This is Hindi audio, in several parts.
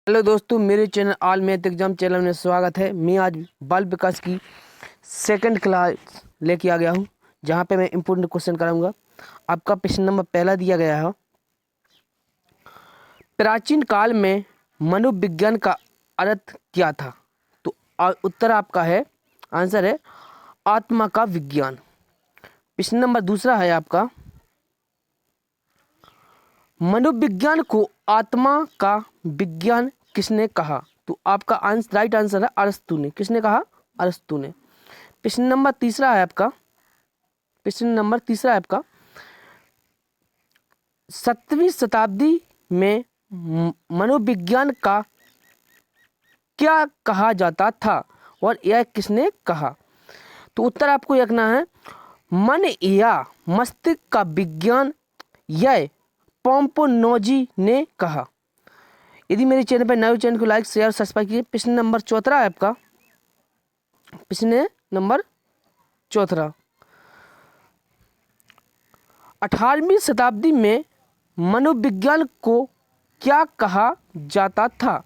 हेलो दोस्तों, मेरे channel all math exam channel में स्वागत है। मैं आज बाल विकास की सेकंड क्लास लेके आ गया हूँ, जहाँ पे मैं इम्पोर्टेंट क्वेश्चन कराऊंगा। आपका प्रश्न नंबर पहला दिया गया है, प्राचीन काल में मनोविज्ञान का अर्थ क्या था? तो उत्तर आपका है, आंसर है आत्मा का विज्ञान। प्रश्न नंबर दूसरा है आपका, मनोविज्ञान को आत्मा का विज्ञान किसने कहा? तो आपका राइट आंसर है अरस्तु ने। किसने कहा? अरस्तु ने। प्रश्न नंबर तीसरा है आपका, 7वीं शताब्दी में मनोविज्ञान का क्या कहा जाता था और यह किसने कहा? तो उत्तर आपको लिखना है मन या मस्तिष्क का विज्ञान, यह पोम्पोनोजी ने कहा। यदि मेरे चैनल पर नए, चैनल को लाइक शेयर सब्सक्राइब कीजिए। प्रश्न नंबर चौथा है आपका, प्रश्न नंबर चौथा, 18वीं शताब्दी में मनोविज्ञान को क्या कहा जाता था?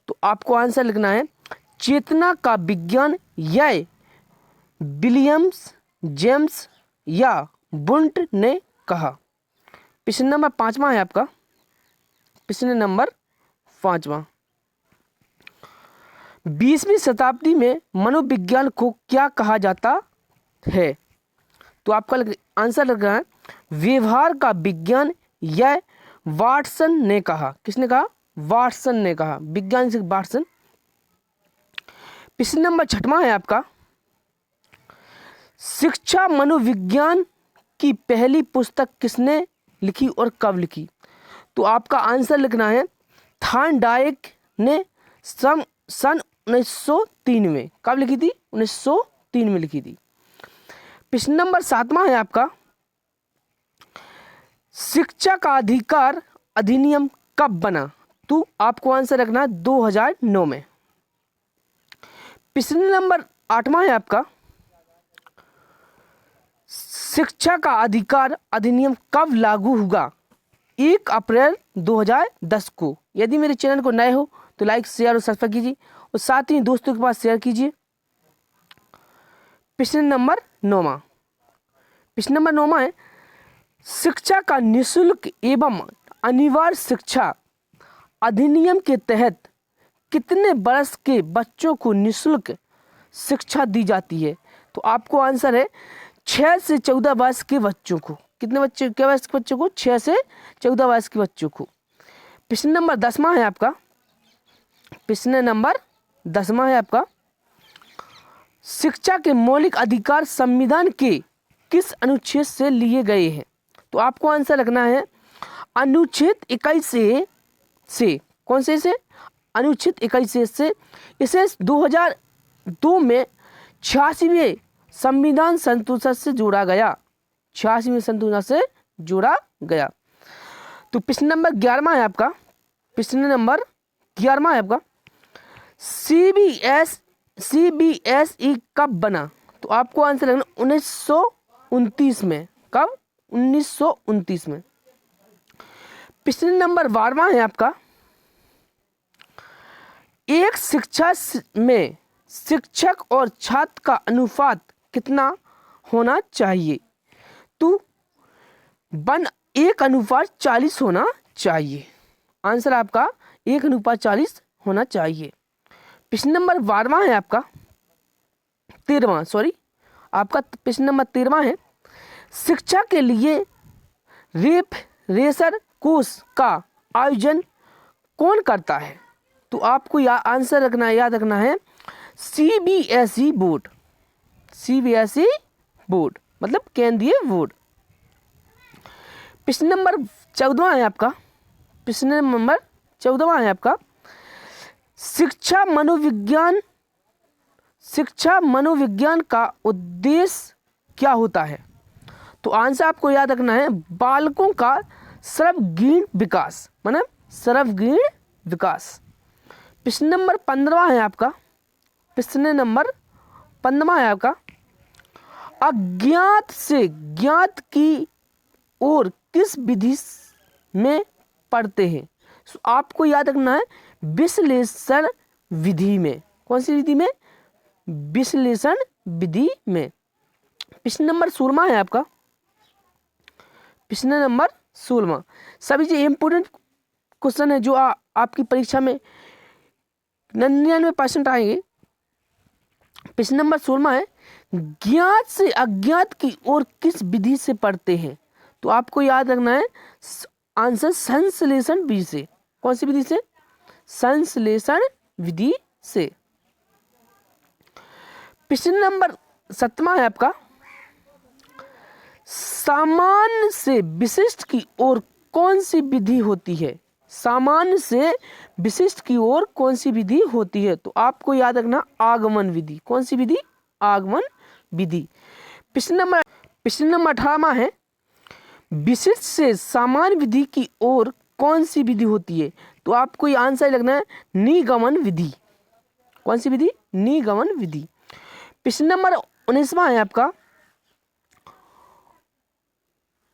तो आपको आंसर लिखना है चेतना का विज्ञान, यह विलियम्स जेम्स या वुंट ने कहा। प्रश्न नंबर पांचवा है आपका, प्रश्न नंबर पांचवा, 20वीं शताब्दी में मनोविज्ञान को क्या कहा जाता है? तो आपका आंसर लग रहा है व्यवहार का विज्ञान, यह वाटसन ने कहा। किसने कहा? वाटसन ने कहा, विज्ञान से वाटसन। प्रश्न नंबर छठवां है आपका, शिक्षा मनोविज्ञान की पहली पुस्तक किसने लिखी और कब लिखी? तो आपका आंसर लिखना है थॉर्नडाइक ने सन 1903 में। कब लिखी थी? 1903 में लिखी थी। प्रश्न नंबर सातवां है आपका, शिक्षा का अधिकार अधिनियम कब बना? तो आपको आंसर रखना है 2009 में। प्रश्न नंबर आठवां है आपका, शिक्षा का अधिकार अधिनियम कब लागू हुआ? 1 अप्रैल 2010 को। यदि मेरे चैनल को नए हो तो लाइक शेयर और सब्सक्राइब कीजिए और साथ ही दोस्तों के पास शेयर कीजिए। प्रश्न नंबर नौवां है, शिक्षा का निःशुल्क एवं अनिवार्य शिक्षा अधिनियम के तहत कितने वर्ष के बच्चों को निःशुल्क शिक्षा दी जाती है? तो आपको आंसर है 6 से 14 वर्ष के बच्चों को। कितने बच्चे, क्या वर्ष के बच्चों को? 6 से 14 वर्ष के बच्चों को। प्रश्न नंबर 10वां है आपका, प्रश्न नंबर 10वां है आपका, शिक्षा के मौलिक अधिकार संविधान के किस अनुच्छेद से लिए गए हैं? तो आपको आंसर रखना है अनुच्छेद 21 से। कौन से? अनुच्छेद 21 से। इसे 2002 में 86वें संविधान संशोधन से जोड़ा गया। 86वें संशोधन से जोड़ा गया। तो प्रश्न नंबर 11वां है आपका, प्रश्न नंबर 11वां है आपका, CBSE कब बना? तो आपको आंसर लगना 1929 में। कब? 1929 में। प्रश्न नंबर 12वां है आपका, एक शिक्षा में शिक्षक और छात्र का अनुपात कितना होना चाहिए? तो 1:40 होना चाहिए। आंसर आपका 1:40 होना चाहिए। प्रश्न नंबर 12वां है आपका, 13वां, सॉरी, आपका प्रश्न नंबर 13वां है, शिक्षा के लिए रेफरेंस कोर्स का आयोजन कौन करता है? तो आपको आंसर रखना, याद रखना है CBSE बोर्ड। CBSE बोर्ड मतलब केंद्रीय बोर्ड। प्रश्न नंबर 14वां है आपका, प्रश्न नंबर 14वां है आपका, शिक्षा मनोविज्ञान का उद्देश्य क्या होता है? तो आंसर आपको याद रखना है बालकों का सर्वांगीण विकास, मतलब सर्वांगीण विकास। प्रश्न नंबर 15वां है आपका, प्रश्न नंबर 15वां है आपका, अज्ञात से ज्ञात की ओर किस विधि में पढ़ते हैं? आपको याद रखना है विश्लेषण विधि में। कौन सी विधि में? विश्लेषण विधि में। प्रश्न नंबर 16 है आपका, प्रश्न नंबर 16। सभी जो इम्पोर्टेंट क्वेश्चन है जो आपकी परीक्षा में 99% आएंगे। प्रश्न नंबर 16 है, ज्ञात से अज्ञात की ओर किस विधि से पढ़ते हैं? तो आपको याद रखना है आंसर संश्लेषण विधि से। कौन सी विधि से? संश्लेषण विधि से। प्रश्न नंबर 17 है आपका, सामान्य से विशिष्ट की ओर कौन सी विधि होती है? सामान्य से विशिष्ट की ओर कौन सी विधि होती है? तो आपको याद रखना आगमन विधि। कौन सी विधि? आगमन विधि। प्रश्न नंबर 18 है, विशिष्ट से सामान्य विधि की ओर कौन सी विधि होती है? तो आपको ये आंसर लगना है निगमन विधि। कौन सी विधि? निगमन विधि। प्रश्न नंबर 19 है आपका,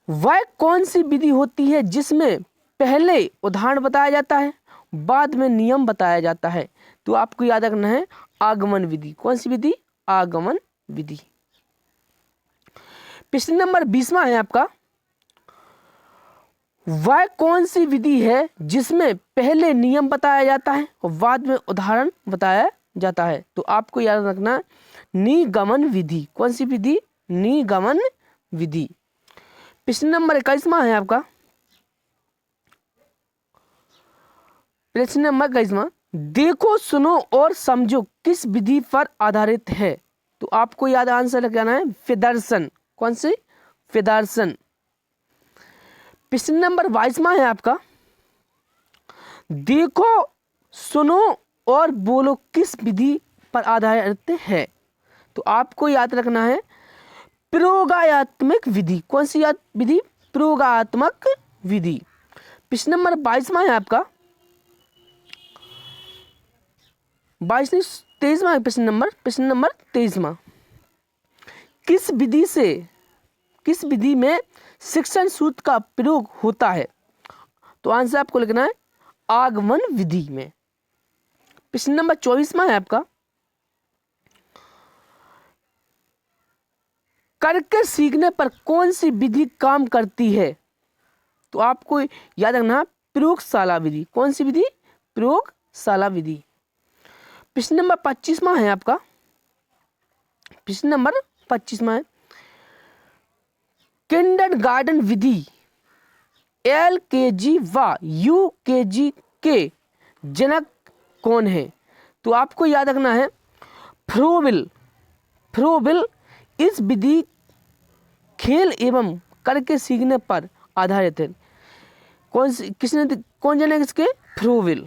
वह कौन सी विधि होती है जिसमें पहले उदाहरण बताया जाता है बाद में नियम बताया जाता है? तो आपको याद रखना है आगमन विधि। कौन सी विधि? आगमन विधि। प्रश्न नंबर 20 है आपका, वह कौन सी विधि है जिसमें पहले नियम बताया जाता है और बाद में उदाहरण बताया जाता है? तो आपको याद रखना निगमन विधि। कौन सी विधि? निगमन विधि। प्रश्न नंबर 21 है आपका, प्रश्न नंबर 21, देखो सुनो और समझो किस विधि पर आधारित है? तो आपको याद आंसर लगाना है फेडरसन। कौन सी? फेडरसन। प्रश्न नंबर 22 है आपका, देखो सुनो और बोलो किस विधि पर आधारित है? तो आपको याद रखना है प्रयोगात्मक विधि। कौन सी विधि? प्रयोगात्मक विधि। प्रश्न नंबर 22 है आपका, 22 नहीं 23 है प्रश्न नंबर 23। किस विधि में शिक्षण सूत्र का प्रयोग होता है? तो आंसर आपको लिखना है आगमन विधि में। प्रश्न नंबर 24 है आपका, करके सीखने पर कौन सी विधि काम करती है? तो आपको याद रखना है प्रयोगशाला विधि। कौन सी विधि? प्रयोगशाला विधि। प्रश्न नंबर 25 है आपका, प्रश्न नंबर 25 है, किंडरगार्टन विधि LKG व UKG के जनक कौन है? तो आपको याद रखना है फ्रोबेल। इस विधि खेल एवं करके सीखने पर आधारित है। कौन जनक इसके? फ्रोबेल।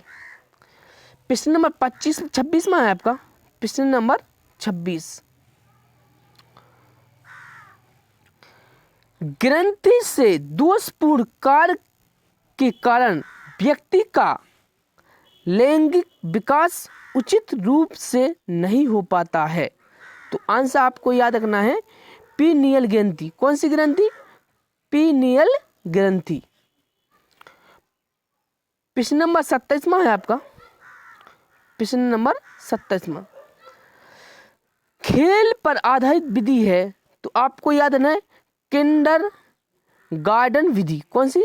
प्रश्न नंबर 26 है आपका, प्रश्न नंबर 26, ग्रंथि से दोषपूर्ण कार्य के कारण व्यक्ति का लैंगिक विकास उचित रूप से नहीं हो पाता है। तो आंसर आपको याद रखना है पीनियल ग्रंथि। कौन सी ग्रंथि? पीनियल ग्रंथि। प्रश्न नंबर 27 है आपका, प्रश्न नंबर 27, खेल पर आधारित विधि है। तो आपको याद रखना है किंडरगार्टन विधि। कौन सी?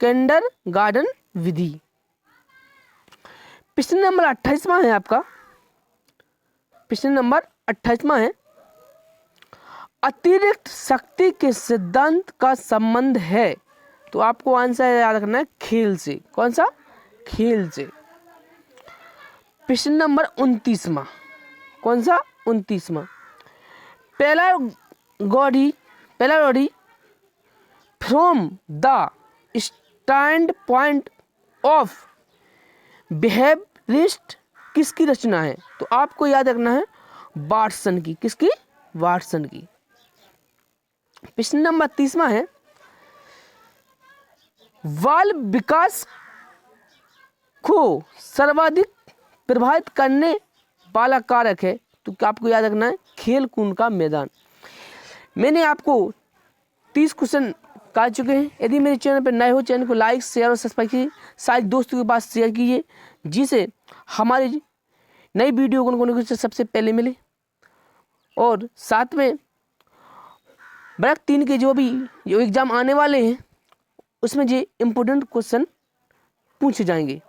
किंडरगार्टन विधि। प्रश्न नंबर 28 है आपका, प्रश्न नंबर 28 है, अतिरिक्त शक्ति के सिद्धांत का संबंध है। तो आपको आंसर याद रखना है खेल से। कौन सा? खेल से। प्रश्न नंबर 29, कौन सा? 29, peeragogy from the stand point of behaviourist किसकी रचना है? तो आपको याद रखना है वाटसन की। किसकी? वाटसन की। प्रश्न नंबर 30 है, बाल विकास को सर्वाधिक प्रभावित करने वाला कारक है। तो आपको याद रखना है खेल कूद का मैदान। मैंने आपको 30 क्वेश्चन कर चुके हैं। यदि मेरे चैनल पर नए हो, चैनल को लाइक शेयर और सब्सक्राइब कीजिए, सारे दोस्तों के पास शेयर कीजिए, जिसे हमारी नई वीडियो को नोटिफिकेशन सबसे पहले मिले, और साथ में वर्ग 3 के जो एग्ज़ाम आने वाले हैं उसमें जो इम्पोर्टेंट क्वेश्चन पूछे जाएंगे।